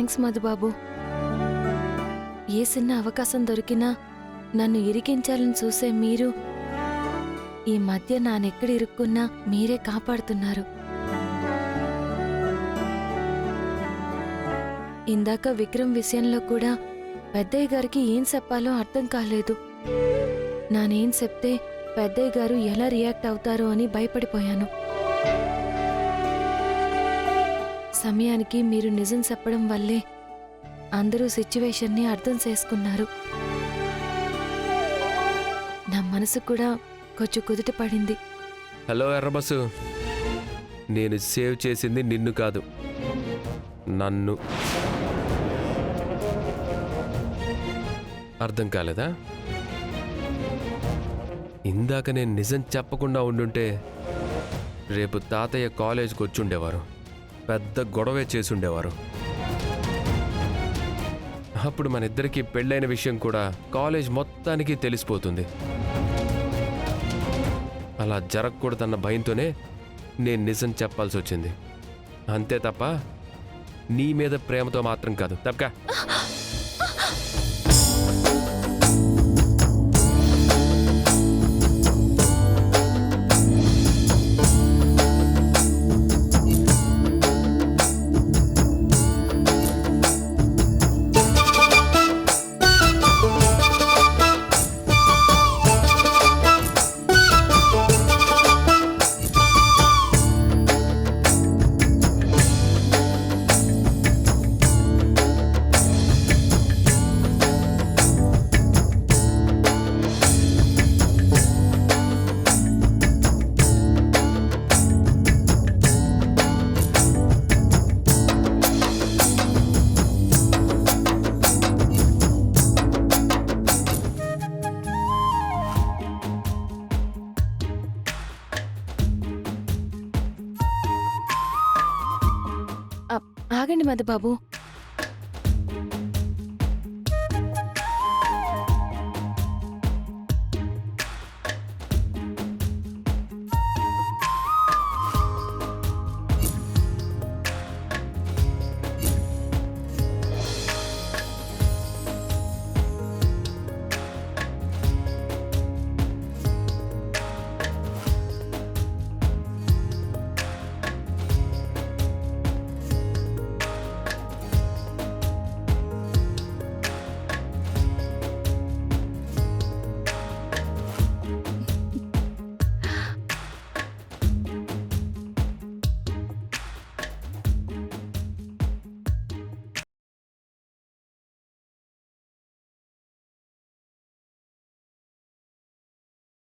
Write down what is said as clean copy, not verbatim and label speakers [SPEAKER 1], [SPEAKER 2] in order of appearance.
[SPEAKER 1] Thanks Madhubabu. ఏ చిన్న అవకాశం దొరికినా నన్ను ఇరికించాలని చూసే మీరు ఈ మధ్య నానెక్కడ ఇరుక్కున్నా మీరే కాపాడుతున్నారు. ఇందాక విక్రమ్ విషయంలో కూడా పెద్దయ్య గారికి ఏం చెప్పాలో అర్థం కాలేదు. నానేం చెప్తే పెద్దయ్య గారు ఎలా రియాక్ట్ అవుతారో అని భయపడిపోయాను. సమయానికి మీరు నిజం చెప్పడం వల్లే అందరూ సిచ్యువేషన్ని అర్థం చేసుకున్నారు. నా మనసు కూడా కొంచెం కుదుట పడింది.
[SPEAKER 2] హలో ఎర్రబస్సు, నేను సేవ్ చేసింది నిన్ను కాదు, నన్ను. అర్థం కాలేదా? ఇందాక నేను నిజం చెప్పకుండా ఉండుంటే రేపు తాతయ్య కాలేజ్కి వచ్చుండేవారు, పెద్ద గొడవే చేసుండేవారు. అప్పుడు మన ఇద్దరికి పెళ్ళైన విషయం కూడా కాలేజ్ మొత్తానికి తెలిసిపోతుంది. అలా జరగకూడదన్న భయంతోనే నేను నిజం చెప్పాల్సి వచ్చింది. అంతే తప్ప నీ మీద ప్రేమతో మాత్రం కాదు. తప్పకా
[SPEAKER 1] ఆగండి మధుబాబు.